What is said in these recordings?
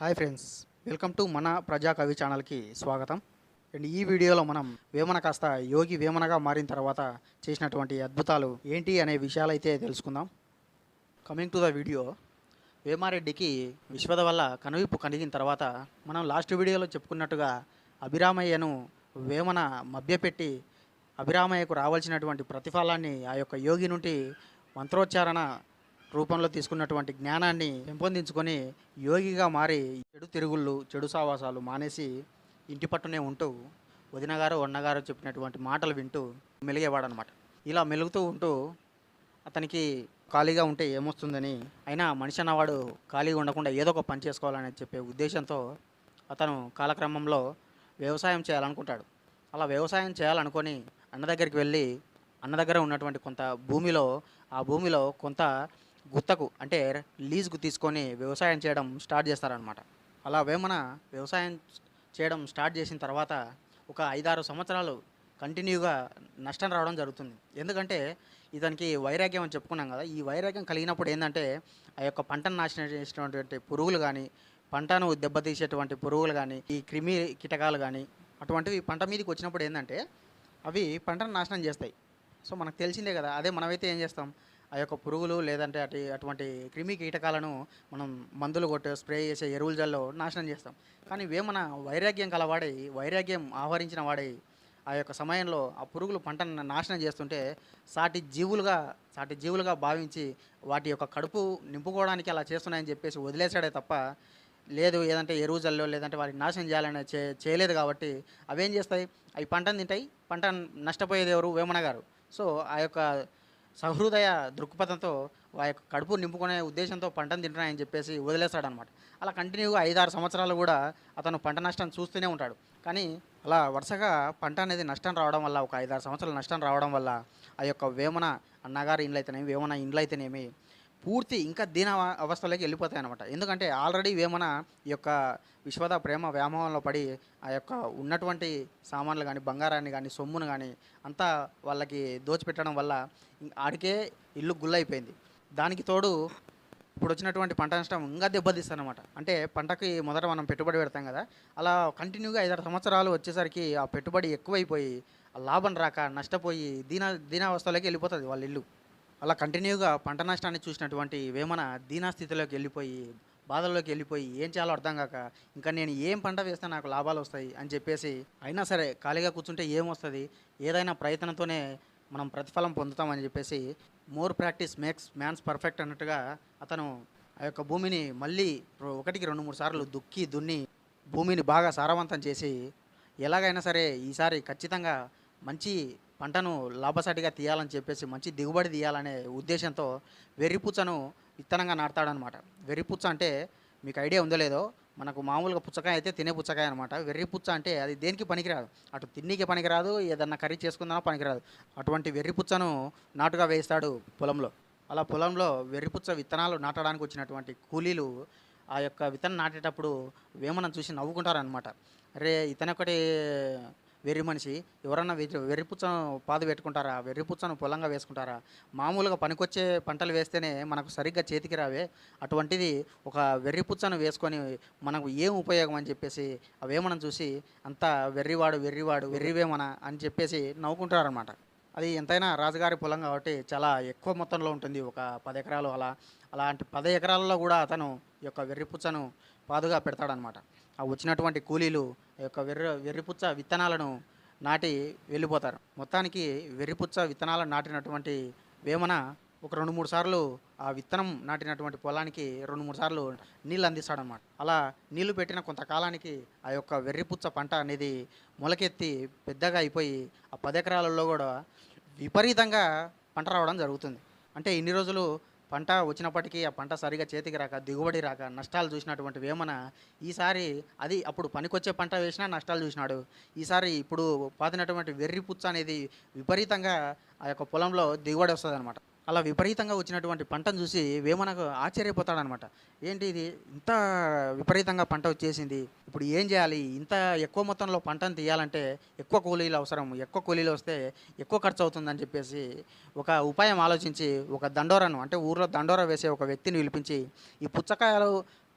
Hi friends, welcome to మన ప్రజా కవి ఛానల్కి స్వాగతం. అండ్ ఈ వీడియోలో మనం వేమన కాస్త యోగి వేమనగా మారిన తర్వాత చేసినటువంటి అద్భుతాలు ఏంటి అనే విషయాలు అయితే తెలుసుకుందాం. కమింగ్ టు ద వీడియో, వేమారెడ్డికి విశ్వద వల్ల కనువిప్పు కలిగిన తర్వాత మనం లాస్ట్ వీడియోలో చెప్పుకున్నట్టుగా అభిరామయ్యను వేమన మభ్యపెట్టి అభిరామయ్యకు రావాల్సినటువంటి ప్రతిఫలాన్ని ఆ యొక్క యోగి నుండి మంత్రోచ్చారణ రూపంలో తీసుకున్నటువంటి జ్ఞానాన్ని పెంపొందించుకొని యోగిగా మారి చెడు తిరుగుళ్ళు చెడు సావాసాలు మానేసి ఇంటి పట్టునే ఉంటూ వదినగారు అన్నగారు చెప్పినటువంటి మాటలు వింటూ మెలిగేవాడనమాట. ఇలా మెలుగుతూ ఉంటూ అతనికి ఖాళీగా ఉంటే ఏమొస్తుందని, అయినా మనిషి అన్నవాడు ఖాళీగా ఉండకుండా ఏదో ఒక పని చేసుకోవాలని చెప్పే ఉద్దేశంతో అతను కాలక్రమంలో వ్యవసాయం చేయాలనుకుంటాడు. అలా వ్యవసాయం చేయాలనుకొని అన్న దగ్గరికి వెళ్ళి అన్న దగ్గర ఉన్నటువంటి కొంత భూమిలో కొంత గుత్తకు అంటే లీజుకు తీసుకొని వ్యవసాయం చేయడం స్టార్ట్ చేస్తారనమాట. అలా వేమన వ్యవసాయం చేయడం స్టార్ట్ చేసిన తర్వాత ఒక 5-6 సంవత్సరాలు కంటిన్యూగా నష్టం రావడం జరుగుతుంది. ఎందుకంటే ఇతనికి వైరాగ్యం అని చెప్పుకున్నాం కదా. ఈ వైరాగ్యం కలిగినప్పుడు ఏంటంటే ఆ యొక్క పంటను నాశనం చేసేటువంటి పురుగులు కానీ, పంటను దెబ్బతీసేటువంటి పురుగులు కానీ, ఈ క్రిమి కీటకాలు కానీ అటువంటివి పంట మీదకి వచ్చినప్పుడు ఏంటంటే అవి పంటను నాశనం చేస్తాయి. సో మనకు తెలిసిందే కదా. అదే మనమైతే ఏం చేస్తాం, ఆ యొక్క పురుగులు లేదంటే అటువంటి క్రిమి కీటకాలను మనం మందులు కొట్టి స్ప్రే చేసే ఎరువుల జల్లో నాశనం చేస్తాం. కానీ వేమన వైరాగ్యం కలవాడై, వైరాగ్యం ఆహరించిన వాడై ఆ యొక్క సమయంలో ఆ పురుగులు పంటను నాశనం చేస్తుంటే సాటి జీవులుగా భావించి వాటి యొక్క కడుపు నింపుకోవడానికి అలా చేస్తున్నాయని చెప్పేసి వదిలేశాడే తప్ప, లేదు ఏదంటే ఎరువు జల్లో లేదంటే వాటిని నాశనం చేయాలని చేయలేదు. కాబట్టి అవేం చేస్తాయి, అవి పంటను తింటాయి. పంట నష్టపోయేది ఎవరు? వేమన గారు. సో ఆ యొక్క సహృదయ దృక్పథంతో ఆ యొక్క కడుపు నింపుకునే ఉద్దేశంతో పంటను తింటున్నాయని చెప్పేసి వదిలేస్తాడనమాట. అలా కంటిన్యూగా 5-6 సంవత్సరాలు కూడా అతను పంట నష్టం చూస్తూనే ఉంటాడు. కానీ అలా వరుసగా పంట అనేది నష్టం రావడం వల్ల, ఒక 5-6 సంవత్సరాలు నష్టం రావడం వల్ల ఆ యొక్క వేమన అన్నగారి ఇండ్లు అయితేనేమి, వేమన ఇండ్లు అయితేనేమి పూర్తి ఇంకా దీన అవస్థలోకి వెళ్ళిపోతాయి అనమాట. ఎందుకంటే ఆల్రెడీ వేమన ఈ యొక్క విశ్వద ప్రేమ వ్యామోహంలో పడి ఆ యొక్క ఉన్నటువంటి సామాన్లు కానీ, బంగారాన్ని కానీ, సొమ్మును కానీ అంతా వాళ్ళకి దోచిపెట్టడం వల్ల ఆడికే ఇల్లు గుల్లైపోయింది. దానికి తోడు ఇప్పుడు వచ్చినటువంటి పంట నష్టం ఇంకా దెబ్బతీస్తానమాట. అంటే పంటకి మొదట మనం పెట్టుబడి పెడతాం కదా, అలా కంటిన్యూగా 5-6 సంవత్సరాలు వచ్చేసరికి ఆ పెట్టుబడి ఎక్కువైపోయి ఆ లాభం రాక నష్టపోయి దీనావస్థలోకి వెళ్ళిపోతుంది వాళ్ళ ఇల్లు. అలా కంటిన్యూగా పంట నష్టాన్ని చూసినటువంటి వేమన దీనాస్థితిలోకి వెళ్ళిపోయి, బాధల్లోకి వెళ్ళిపోయి ఏం చేయాలో అర్థం కాక, ఇంకా నేను ఏం పంట వేస్తే నాకు లాభాలు వస్తాయి అని చెప్పేసి, అయినా సరే ఖాళీగా కూర్చుంటే ఏమొస్తుంది, ఏదైనా ప్రయత్నంతోనే మనం ప్రతిఫలం పొందుతామని చెప్పేసి more practice makes man's perfect అన్నట్టుగా అతను ఆ యొక్క భూమిని మళ్ళీ 1-2-3 సార్లు దున్ని భూమిని బాగా సారవంతం చేసి, ఎలాగైనా సరే ఈసారి ఖచ్చితంగా మంచి పంటను లాభసాటిగా తీయాలని చెప్పేసి, మంచి దిగుబడి తీయాలనే ఉద్దేశంతో వెర్రిపుచ్చను విత్తనంగా నాటుతాడనమాట. వెర్రిపుచ్చ అంటే మీకు ఐడియా ఉందో లేదో, మనకు మామూలుగా పుచ్చకాయ అయితే తినే పుచ్చకాయ అనమాట. వెర్రిపుచ్చ అంటే అది దేనికి పనికిరాదు, అటు తిన్నీకి పనికిరాదు, ఏదన్నా కర్రీ చేసుకుందామో పనికిరాదు. అటువంటి వెర్రిపుచ్చను నాటుగా వేస్తాడు పొలంలో. అలా పొలంలో వెర్రిపుచ్చ విత్తనాలు నాటడానికి వచ్చినటువంటి కూలీలు ఆ యొక్క విత్తనం నాటేటప్పుడు వేమనను చూసి నవ్వుకుంటారనమాట. అరే ఇతనొకటి వెర్రి మనిషి, ఎవరన్నా వెర్రిపుచ్చను పాదు పెట్టుకుంటారా, వెర్రిపుచ్చను పొలంగా వేసుకుంటారా, మామూలుగా పనికొచ్చే పంటలు వేస్తేనే మనకు సరిగ్గా చేతికి రావే, అటువంటిది ఒక వెర్రిపుచ్చను వేసుకొని మనకు ఏం ఉపయోగం అని చెప్పేసి ఆ వేమనను చూసి అంతా వెర్రివాడు వెర్రివేమన అని చెప్పేసి నవ్వుకుంటారనమాట. అది ఎంతైనా రాజుగారి పొలం కాబట్టి చాలా ఎక్కువ మొత్తంలో ఉంటుంది, ఒక 10 ఎకరాలు. అలాంటి 10 ఎకరాలలో కూడా అతను ఈ యొక్క వెర్రిపుచ్చను పాదుగా పెడతాడనమాట. ఆ వచ్చినటువంటి కూలీలు ఈ యొక్క వెర్రిపుచ్చ విత్తనాలను నాటి వెళ్ళిపోతారు. మొత్తానికి వెర్రిపుచ్చ విత్తనాలను నాటినటువంటి వేమన ఒక 2-3 సార్లు ఆ విత్తనం నాటినటువంటి పొలానికి 2-3 సార్లు నీళ్ళు అందిస్తాడనమాట. అలా నీళ్లు పెట్టిన కొంతకాలానికి ఆ యొక్క వెర్రిపుచ్చ పంట అనేది మొలకెత్తి పెద్దగా అయిపోయి ఆ 10 ఎకరాలలో కూడా విపరీతంగా పంట రావడం జరుగుతుంది. అంటే ఇన్ని రోజులు పంట వచ్చినప్పటికీ ఆ పంట సరిగా చేతికి రాక, దిగుబడి రాక నష్టాలు చూసినటువంటి వేమన ఈసారి అది అప్పుడు పనికొచ్చే పంట వేసినా నష్టాలు చూసినాడు. ఈసారి ఇప్పుడు పాతినటువంటి వెర్రిపుచ్చ అనేది విపరీతంగా ఆ యొక్క పొలంలో దిగుబడి వస్తుందన్నమాట. అలా విపరీతంగా వచ్చినటువంటి పంటను చూసి వేమనకు ఆశ్చర్యపోతాడనమాట. ఏంటి ఇది ఇంత విపరీతంగా పంట వచ్చేసింది, ఇప్పుడు ఏం చేయాలి, ఇంత ఎక్కువ మొత్తంలో పంటను తీయాలంటే ఎక్కువ కూలీలు అవసరం, ఎక్కువ కూలీలు వస్తే ఎక్కువ ఖర్చు అవుతుందని చెప్పేసి ఒక ఉపాయం ఆలోచించి ఒక దండోరాను, అంటే ఊర్లో దండోరా వేసే ఒక వ్యక్తిని పిలిపించి, ఈ పుచ్చకాయలు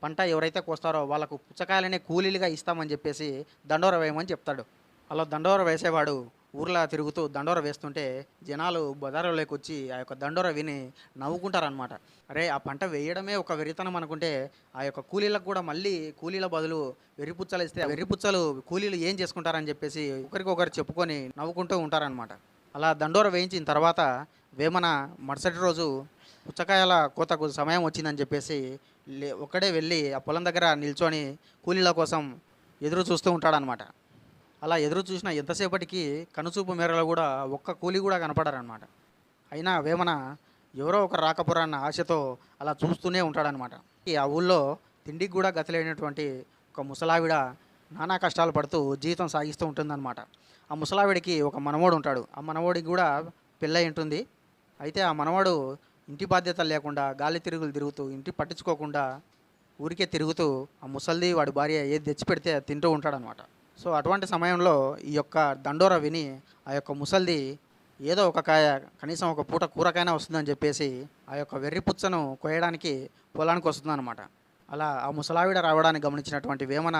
పంట ఎవరైతే కోస్తారో వాళ్ళకు పుచ్చకాయలనే కూలీలుగా ఇస్తామని చెప్పేసి దండోర వేయమని చెప్తాడు. అలా దండోర వేసేవాడు ఊర్లా తిరుగుతూ దండోర వేస్తుంటే జనాలు బజారులోకి వచ్చి ఆ యొక్క దండోర విని నవ్వుకుంటారనమాట. అరే ఆ పంట వేయడమే ఒక వెరితనం అనుకుంటే ఆ యొక్క కూలీలకు కూడా మళ్ళీ కూలీల బదులు వెర్రిపుచ్చలు ఇస్తే ఆ వెర్రిపుచ్చలు కూలీలు ఏం చేసుకుంటారని చెప్పేసి ఒకరికొకరు చెప్పుకొని నవ్వుకుంటూ ఉంటారనమాట. అలా దండోర వేయించిన తర్వాత వేమన మరుసటి రోజు పుచ్చకాయల కోతకు సమయం వచ్చిందని చెప్పేసి ఒక్కడే వెళ్ళి ఆ పొలం దగ్గర నిల్చొని కూలీల కోసం ఎదురు చూస్తూ ఉంటాడనమాట. అలా ఎదురు చూసిన ఎంతసేపటికి కనుచూపు మేరలో కూడా ఒక్క కూలి కూడా కనపడరనమాట. అయినా వేమన ఎవరో ఒకరు రాకపోరన్న ఆశతో అలా చూస్తూనే ఉంటాడనమాట. ఆ ఊళ్ళో తిండికి కూడా గతిలేనటువంటి ఒక ముసలావిడ నానా కష్టాలు పడుతూ జీవితం సాగిస్తూ ఉంటుందన్నమాట. ఆ ముసలావిడికి ఒక మనవడు ఉంటాడు. ఆ మనవడికి కూడా పెళ్ళై ఉంటుంది. అయితే ఆ మనవడు ఇంటి బాధ్యతలు లేకుండా గాలి తిరుగులు తిరుగుతూ ఇంటి పట్టించుకోకుండా ఊరికే తిరుగుతూ ఆ ముసల్ది వాడి భార్య ఏది తెచ్చిపెడితే అది తింటూ ఉంటాడనమాట. సో అటువంటి సమయంలో ఈ యొక్క దండోర విని ఆ యొక్క ముసల్ది ఏదో ఒక కాయ కనీసం ఒక పూట కూరకైనా వస్తుందని చెప్పేసి ఆ యొక్క వెర్రి పుచ్చను కోయడానికి పొలానికి వస్తుందన్నమాట. అలా ఆ ముసలావిడ రావడాన్ని గమనించినటువంటి వేమన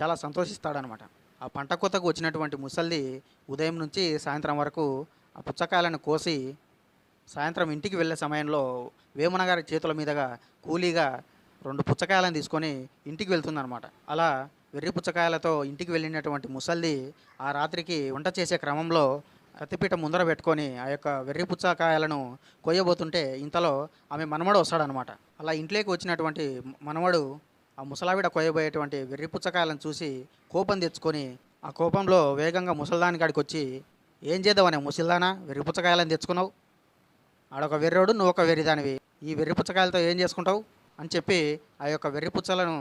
చాలా సంతోషిస్తాడనమాట. ఆ పంట కోతకు వచ్చినటువంటి ముసల్ది ఉదయం నుంచి సాయంత్రం వరకు ఆ పుచ్చకాయలను కోసి సాయంత్రం ఇంటికి వెళ్ళే సమయంలో వేమన గారి చేతుల మీదుగా కూలీగా 2 పుచ్చకాయలను తీసుకొని ఇంటికి వెళ్తుందనమాట. అలా వెర్రి పుచ్చకాయలతో ఇంటికి వెళ్ళినటువంటి ముసల్ది ఆ రాత్రికి వంట చేసే క్రమంలో కత్తిపీట ముందర పెట్టుకొని ఆ యొక్క వెర్రి పుచ్చకాయలను కొయ్యబోతుంటే ఇంతలో ఆమె మనవడు వస్తాడనమాట. అలా ఇంట్లోకి వచ్చినటువంటి మనవడు ఆ ముసలావిడ కొయ్యబోయేటువంటి వెర్రి పుచ్చకాయలను చూసి కోపం తెచ్చుకొని ఆ కోపంలో వేగంగా ముసల్దాని కాడికి వచ్చి, ఏం చేద్దామనే ముసల్దానా వెర్రి పుచ్చకాయలను తెచ్చుకున్నావు, ఆడొక వెర్రోడు నువ్వు ఒక వెర్రిదానివి, ఈ వెర్రి పుచ్చకాయలతో ఏం చేసుకుంటావు అని చెప్పి ఆ యొక్క వెర్రి పుచ్చలను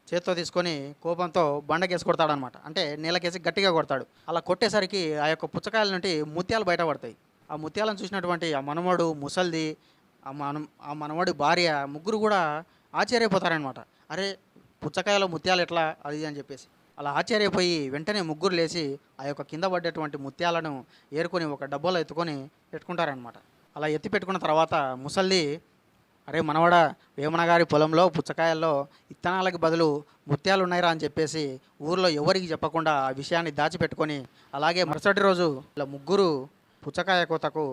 చేత్తో తీసుకొని కోపంతో బండకేసి కొడతాడనమాట. అంటే నేలకేసి గట్టిగా కొడతాడు. అలా కొట్టేసరికి ఆ యొక్క పుచ్చకాయల నుండి ముత్యాలు బయటపడతాయి. ఆ ముత్యాలను చూసినటువంటి ఆ మనవడు ముసల్ది ఆ మనవడి భార్య ముగ్గురు కూడా ఆశ్చర్యపోతారనమాట. అరే పుచ్చకాయలో ముత్యాలు ఎట్లా అది అని చెప్పేసి అలా ఆశ్చర్యపోయి వెంటనే ముగ్గురు లేచి ఆ యొక్క కింద పడ్డటువంటి ముత్యాలను ఏరుకొని ఒక డబ్బాలో ఎత్తుకొని పెట్టుకుంటారనమాట. అలా ఎత్తి పెట్టుకున్న తర్వాత ముసల్ది, అరే మనవడా వేమన గారి పొలంలో పుచ్చకాయల్లో ఇత్తనాలకు బదులు ముత్యాలు ఉన్నాయిరా అని చెప్పేసి ఊర్లో ఎవరికి చెప్పకుండా ఆ విషయాన్ని దాచిపెట్టుకొని అలాగే మరుసటి రోజు ఇలా ముగ్గురు పుచ్చకాయ కోతకు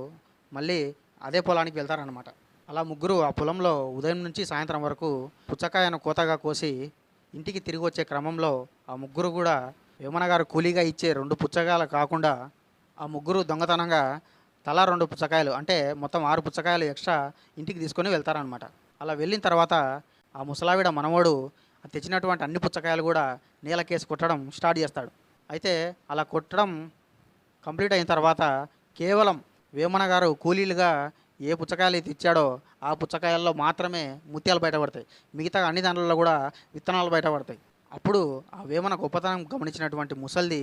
మళ్ళీ అదే పొలానికి వెళ్తారనమాట. అలా ముగ్గురు ఆ పొలంలో ఉదయం నుంచి సాయంత్రం వరకు పుచ్చకాయను కోతగా కోసి ఇంటికి తిరిగి వచ్చే క్రమంలో ఆ ముగ్గురు కూడా వేమన గారు కూలీగా ఇచ్చే 2 పుచ్చకాయలు కాకుండా ఆ ముగ్గురు దొంగతనంగా తలా 2 పుచ్చకాయలు అంటే మొత్తం 6 పుచ్చకాయలు ఎక్స్ట్రా ఇంటికి తీసుకొని వెళ్తారనమాట. అలా వెళ్ళిన తర్వాత ఆ ముసలావిడ మనవడు తెచ్చినటువంటి అన్ని పుచ్చకాయలు కూడా నేలకేసి కొట్టడం స్టార్ట్ చేస్తాడు. అయితే అలా కొట్టడం కంప్లీట్ అయిన తర్వాత కేవలం వేమన గారు కూలీలుగా ఏ పుచ్చకాయలు అయితే ఇచ్చాడో ఆ పుచ్చకాయల్లో మాత్రమే ముత్యాలు బయటపడతాయి. మిగతా అన్ని దాంట్లో కూడా విత్తనాలు బయటపడతాయి. అప్పుడు ఆ వేమన గొప్పతనం గమనించినటువంటి ముసల్ది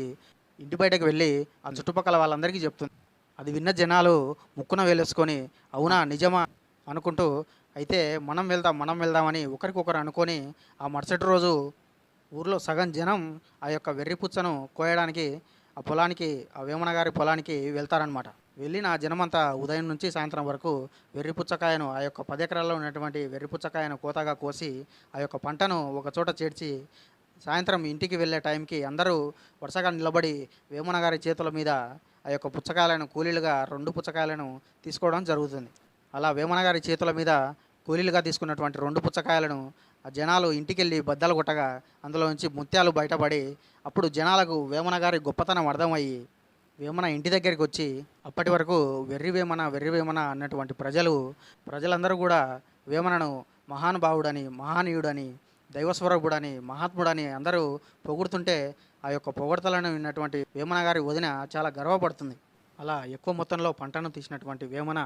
ఇంటి బయటకు వెళ్ళి ఆ చుట్టుపక్కల వాళ్ళందరికీ చెప్తుంది. అది విన్న జనాలు ముక్కున వేలేసుకొని అవునా నిజమా అనుకుంటూ అయితే మనం వెళ్దామని ఒకరికొకరు అనుకొని ఆ మరుసటి రోజు ఊర్లో సగం జనం ఆ యొక్క వెర్రిపుచ్చను కోయడానికి ఆ పొలానికి ఆ వేమన గారి పొలానికి వెళ్తారనమాట. వెళ్ళిన ఆ జనమంతా ఉదయం నుంచి సాయంత్రం వరకు వెర్రిపుచ్చకాయను ఆ యొక్క 10 ఎకరాల్లో ఉన్నటువంటి వెర్రిపుచ్చకాయను కోతగా కోసి ఆ యొక్క పంటను ఒక చోట చేర్చి సాయంత్రం ఇంటికి వెళ్ళే టైంకి అందరూ వరుసగా నిలబడి వేమన గారి చేతుల మీద ఆ యొక్క పుచ్చకాయలను కూలీలుగా 2 పుచ్చకాయలను తీసుకోవడం జరుగుతుంది. అలా వేమన గారి చేతుల మీద కూలీలుగా తీసుకున్నటువంటి 2 పుచ్చకాయలను ఆ జనాలు ఇంటికెళ్ళి బద్దలు కొట్టగా అందులో నుంచి ముత్యాలు బయటపడి అప్పుడు జనాలకు వేమన గారి గొప్పతనం అర్థమయ్యి వేమన ఇంటి దగ్గరికి వచ్చి అప్పటి వరకు వెర్రి వేమన అన్నటువంటి ప్రజలందరూ కూడా వేమనను మహానుభావుడని మహానీయుడని దైవస్వరూపుడని మహాత్ముడని అందరూ పొగుడుతుంటే ఆ యొక్క పొగడ్తలను విన్నటువంటి వేమన గారి వదిన చాలా గర్వపడుతుంది. అలా ఎక్కువ మొత్తంలో పంటను తీసినటువంటి వేమన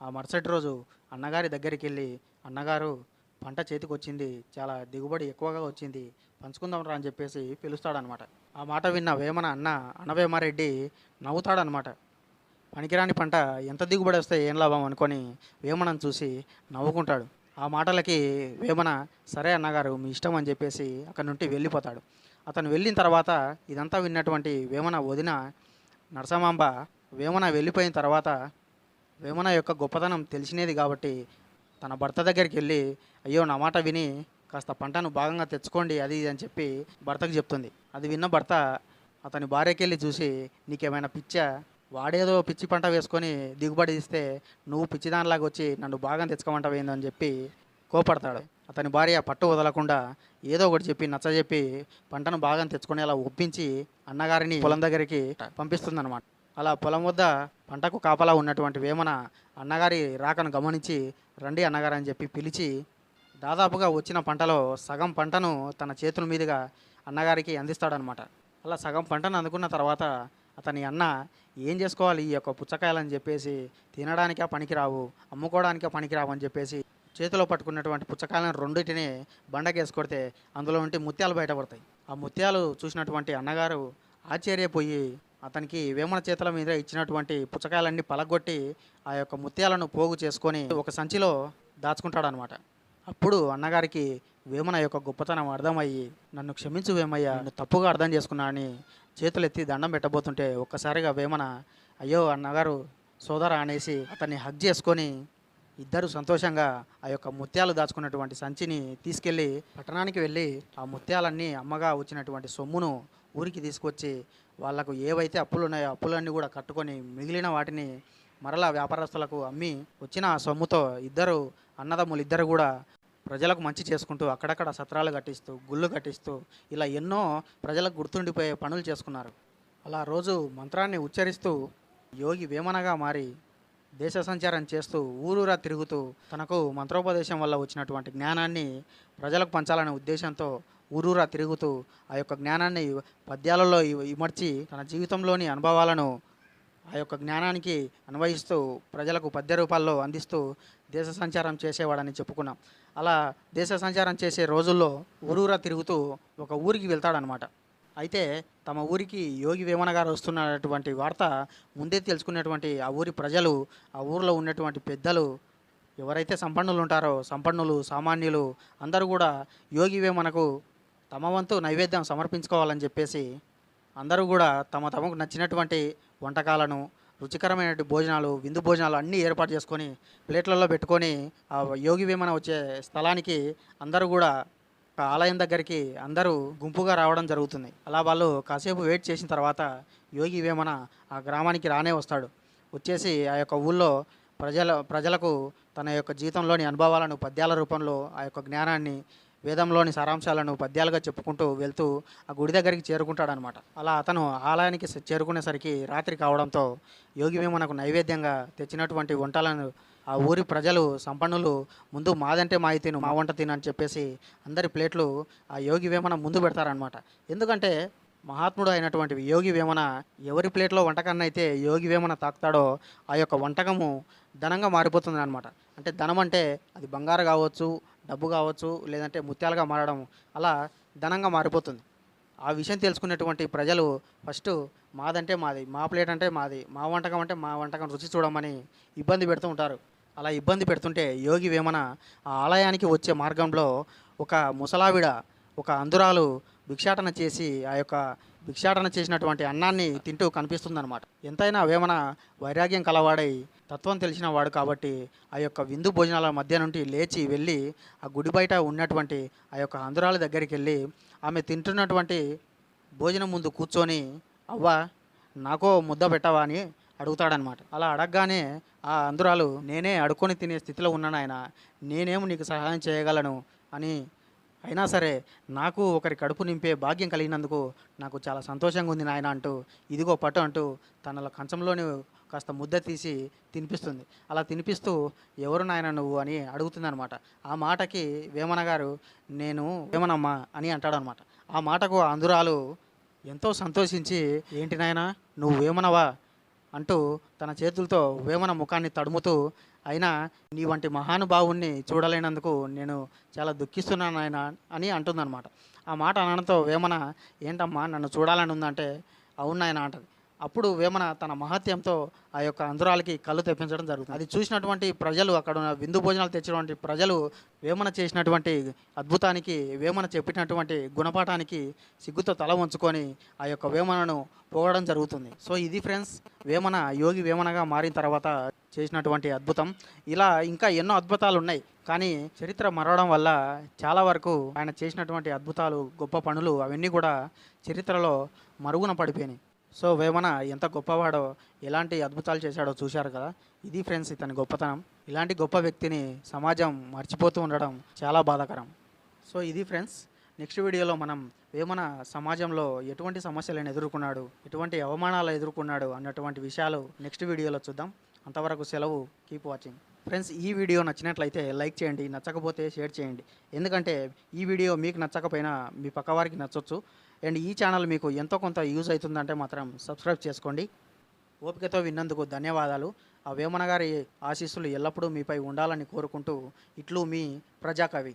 ఆ మరుసటి రోజు అన్నగారి దగ్గరికి వెళ్ళి, అన్నగారు పంట చేతికి వచ్చింది, చాలా దిగుబడి ఎక్కువగా వచ్చింది, పంచుకుందాం రా అని చెప్పేసి పిలుస్తాడనమాట. ఆ మాట విన్న వేమన అన్న అన్నవేమారెడ్డి నవ్వుతాడనమాట. పనికిరాని పంట ఎంత దిగుబడి వస్తే ఏం లాభం అనుకొని వేమనను చూసి నవ్వుకుంటాడు. ఆ మాటలకి వేమన సరే అన్నగారు మీ ఇష్టం అని చెప్పేసి అక్కడి నుండి వెళ్ళిపోతాడు. అతను వెళ్ళిన తర్వాత ఇదంతా విన్నటువంటి వేమన వదిన నరసమాంబ వేమన వెళ్ళిపోయిన తర్వాత వేమన యొక్క గొప్పతనం తెలిసినది కాబట్టి తన భర్త దగ్గరికి వెళ్ళి, అయ్యో నా మాట విని కాస్త పంటను భాగంగా తెచ్చుకోండి అది ఇది అని చెప్పి భర్తకు చెప్తుంది. అది విన్న భర్త అతని భార్యకెళ్ళి చూసి, నీకేమైనా పిచ్చా? వాడేదో పిచ్చి పంట వేసుకొని దిగుబడి ఇస్తే నువ్వు పిచ్చిదానిలాగా వచ్చి నన్ను భాగం తెచ్చుకోమంటావేందని చెప్పి కోపడతాడు. అతని భార్య పట్టు వదలకుండా ఏదో ఒకటి చెప్పి నచ్చజెప్పి పంటను భాగం తెచ్చుకునేలా ఒప్పించి అన్నగారిని పొలం దగ్గరికి పంపిస్తుందన్నమాట. అలా పొలం వద్ద పంటకు కాపలా ఉన్నటువంటి వేమన అన్నగారి రాకను గమనించి రండి అన్నగారు అని చెప్పి పిలిచి దాదాపుగా వచ్చిన పంటలో సగం పంటను తన చేతుల మీదుగా అన్నగారికి అందిస్తాడనమాట. అలా సగం పంటను అందుకున్న తర్వాత అతని అన్న ఏం చేసుకోవాలి ఈ యొక్క పుచ్చకాయలని చెప్పేసి, తినడానికే పనికిరావు, అమ్ముకోవడానికే పనికిరావు అని చెప్పేసి చేతిలో పట్టుకున్నటువంటి పుచ్చకాయలను రెండింటిని బండకేసి కొడితే అందులో నుండి ముత్యాలు బయటపడతాయి. ఆ ముత్యాలు చూసినటువంటి అన్నగారు ఆశ్చర్యపోయి అతనికి వేమన చేతుల మీద ఇచ్చినటువంటి పుచ్చకాయలన్నీ పలగొట్టి ఆ యొక్క ముత్యాలను పోగు చేసుకొని ఒక సంచిలో దాచుకుంటాడనమాట. అప్పుడు అన్నగారికి వేమన యొక్క గొప్పతనం అర్థమయ్యి, నన్ను క్షమించు వేమయ్య, నన్ను తప్పుగా అర్థం చేసుకున్నా అని చేతులెత్తి దండం పెట్టబోతుంటే ఒక్కసారిగా వేమన అయ్యో అన్నగారు సోదరా అనేసి అతన్ని హగ్ చేసుకొని ఇద్దరు సంతోషంగా ఆ యొక్క ముత్యాలు దాచుకున్నటువంటి సంచిని తీసుకెళ్ళి పట్టణానికి వెళ్ళి ఆ ముత్యాలన్నీ అమ్మగా వచ్చినటువంటి సొమ్మును ఊరికి తీసుకొచ్చి వాళ్లకు ఏవైతే అప్పులు ఉన్నాయో అప్పులన్నీ కూడా కట్టుకొని మిగిలిన వాటిని మరలా వ్యాపారస్తులకు అమ్మి వచ్చిన ఆ సొమ్ముతో ఇద్దరు అన్నదమ్ములు ఇద్దరు కూడా ప్రజలకు మంచి చేసుకుంటూ అక్కడక్కడ సత్రాలు కట్టిస్తూ గుళ్ళు కట్టిస్తూ ఇలా ఎన్నో ప్రజలకు గుర్తుండిపోయే పనులు చేసుకున్నారు. అలా రోజు మంత్రాన్ని ఉచ్చరిస్తూ యోగి వేమనగా మారి దేశ సంచారం చేస్తూ ఊరూరా తిరుగుతూ తనకు మంత్రోపదేశం వల్ల వచ్చినటువంటి జ్ఞానాన్ని ప్రజలకు పంచాలనే ఉద్దేశంతో ఊరూరా తిరుగుతూ ఆ యొక్క జ్ఞానాన్ని పద్యాలలో ఇమర్చి తన జీవితంలోని అనుభవాలను ఆ యొక్క జ్ఞానానికి అన్వయిస్తూ ప్రజలకు పద్య రూపాల్లో అందిస్తూ దేశ సంచారం చేసేవాడని చెప్పుకున్నాం. అలా దేశ సంచారం చేసే రోజుల్లో ఊరూరా తిరుగుతూ ఒక ఊరికి వెళ్తాడనమాట. అయితే తమ ఊరికి యోగి వేమన గారు వస్తున్నటువంటి వార్త ముందే తెలుసుకునేటువంటి ఆ ఊరి ప్రజలు, ఆ ఊరిలో ఉన్నటువంటి పెద్దలు, ఎవరైతే సంపన్నులు ఉంటారో సంపన్నులు సామాన్యులు అందరూ కూడా యోగి వేమనకు తమ వంతు నైవేద్యం సమర్పించుకోవాలని చెప్పేసి అందరూ కూడా తమకు నచ్చినటువంటి వంటకాలను, రుచికరమైనటువంటి భోజనాలు, విందు భోజనాలు అన్నీ ఏర్పాటు చేసుకొని ప్లేట్లలో పెట్టుకొని ఆ యోగి వేమన వచ్చే స్థలానికి అందరూ కూడా ఆలయం దగ్గరికి అందరూ గుంపుగా రావడం జరుగుతుంది. అలా వాళ్ళు కాసేపు వెయిట్ చేసిన తర్వాత యోగి వేమన ఆ గ్రామానికి రానే వస్తాడు. వచ్చేసి ఆ యొక్క ఊళ్ళో ప్రజలకు తన యొక్క జీవితంలోని అనుభవాలను పద్యాల రూపంలో ఆ యొక్క జ్ఞానాన్ని వేదంలోని సారాంశాలను పద్యాలుగా చెప్పుకుంటూ వెళ్తూ ఆ గుడి దగ్గరికి చేరుకుంటాడనమాట. అలా అతను ఆలయానికి చేరుకునేసరికి రాత్రి కావడంతో యోగి వేమనకు నైవేద్యంగా తెచ్చినటువంటి వంటలను ఆ ఊరి ప్రజలు సంపన్నులు ముందు మాదంటే మాయి తిను, మా వంట తిను అని చెప్పేసి అందరి ప్లేట్లు ఆ యోగి వేమన ముందు పెడతారనమాట. ఎందుకంటే మహాత్ముడు అయినటువంటి యోగి వేమన ఎవరి ప్లేట్లో వంటకాన్ని అయితే యోగి వేమన తాకుతాడో ఆ యొక్క వంటకము ధనంగా మారిపోతుంది అనమాట. అంటే ధనం అంటే అది బంగారు కావచ్చు, డబ్బు కావచ్చు, లేదంటే ముత్యాలుగా మారడం, అలా ధనంగా మారిపోతుంది. ఆ విషయం తెలుసుకున్నటువంటి ప్రజలు ఫస్ట్ మాదంటే మాది, మా ప్లేట్ అంటే మాది, మా వంటకం అంటే మా వంటకం రుచి చూడమని ఇబ్బంది పెడుతూ ఉంటారు. అలా ఇబ్బంది పెడుతుంటే యోగి వేమన ఆ ఆలయానికి వచ్చే మార్గంలో ఒక ముసలావిడ, ఒక అందురాలు భిక్షాటన చేసి ఆ యొక్క భిక్షాటన చేసినటువంటి అన్నాన్ని తింటూ కనిపిస్తుందన్నమాట. ఎంతైనా వేమన వైరాగ్యం కలవాడై తత్వం తెలిసిన వాడు కాబట్టి ఆ యొక్క విందు భోజనాల మధ్య నుండి లేచి వెళ్ళి ఆ గుడి బయట ఉన్నటువంటి ఆ యొక్క అందురాల దగ్గరికి వెళ్ళి ఆమె తింటున్నటువంటి భోజనం ముందు కూర్చొని అవ్వ నాకో ముద్ద పెట్టవా అని అడుగుతాడనమాట. అలా అడగగానే ఆ అందురాలు నేనే అడుక్కొని తినే స్థితిలో ఉన్నాను ఆయన, నేనేమో నీకు సహాయం చేయగలను అని, అయినా సరే నాకు ఒకరి కడుపు నింపే భాగ్యం కలిగినందుకు నాకు చాలా సంతోషంగా ఉంది నాయన అంటూ ఇదిగో పట్టు అంటూ తన కంచంలోని కాస్త ముద్ద తీసి తినిపిస్తుంది. అలా తినిపిస్తూ ఎవరు నాయన నువ్వు అని అడుగుతుందనమాట. ఆ మాటకి వేమన గారు నేను వేమనమ్మ అని అంటాడనమాట. ఆ మాటకు ఆ అందురాలు ఎంతో సంతోషించి ఏంటి నాయన నువ్వు వేమనవా అంటూ తన చేతులతో వేమన ముఖాన్ని తడుముతూ అయినా నీ వంటి మహానుభావుణ్ణి చూడలేనందుకు నేను చాలా దుఃఖిస్తున్నాను ఆయన అని అంటుందన్నమాట. ఆ మాట అనడంతో వేమన ఏంటమ్మా నన్ను చూడాలని ఉందంటే అవును ఆయన అంటది. అప్పుడు వేమన తన మహత్యంతో ఆ యొక్క అందురాలకి కళ్ళు తెప్పించడం జరుగుతుంది. అది చూసినటువంటి ప్రజలు, అక్కడ ఉన్న విందు భోజనాలు తెచ్చినటువంటి ప్రజలు వేమన చేసినటువంటి అద్భుతానికి, వేమన చెప్పినటువంటి గుణపాఠానికి సిగ్గుతో తల వంచుకొని ఆ యొక్క వేమనను పోగడం జరుగుతుంది. సో ఇది ఫ్రెండ్స్ వేమన యోగి వేమనగా మారిన తర్వాత చేసినటువంటి అద్భుతం. ఇలా ఇంకా ఎన్నో అద్భుతాలు ఉన్నాయి, కానీ చరిత్ర మరవడం వల్ల చాలా వరకు ఆయన చేసినటువంటి అద్భుతాలు, గొప్ప పనులు అవన్నీ కూడా చరిత్రలో మరుగున పడిపోయినాయి. సో వేమన ఎంత గొప్పవాడో, ఎలాంటి అద్భుతాలు చేశాడో చూశారు కదా. ఇది ఫ్రెండ్స్ ఇతని గొప్పతనం. ఇలాంటి గొప్ప వ్యక్తిని సమాజం మర్చిపోతూ ఉండడం చాలా బాధాకరం. సో ఇది ఫ్రెండ్స్, నెక్స్ట్ వీడియోలో మనం వేమన సమాజంలో ఎటువంటి సమస్యలను ఎదుర్కొన్నాడు, ఎటువంటి అవమానాలు ఎదుర్కొన్నాడు అన్నటువంటి విషయాలు నెక్స్ట్ వీడియోలో చూద్దాం. అంతవరకు సెలవు. Keep watching friends. ఈ వీడియో నచ్చినట్లయితే లైక్ చేయండి, నచ్చకపోతే షేర్ చేయండి. ఎందుకంటే ఈ వీడియో మీకు నచ్చకపోయినా మీ పక్క వారికి నచ్చొచ్చు. అండ్ ఈ ఛానల్ మీకు ఎంతో కొంత యూజ్ అవుతుందంటే మాత్రం సబ్స్క్రైబ్ చేసుకోండి. ఓపికతో విన్నందుకు ధన్యవాదాలు. ఆ వేమన గారి ఆశీస్సులు ఎల్లప్పుడూ మీపై ఉండాలని కోరుకుంటూ ఇట్లు మీ ప్రజాకవి.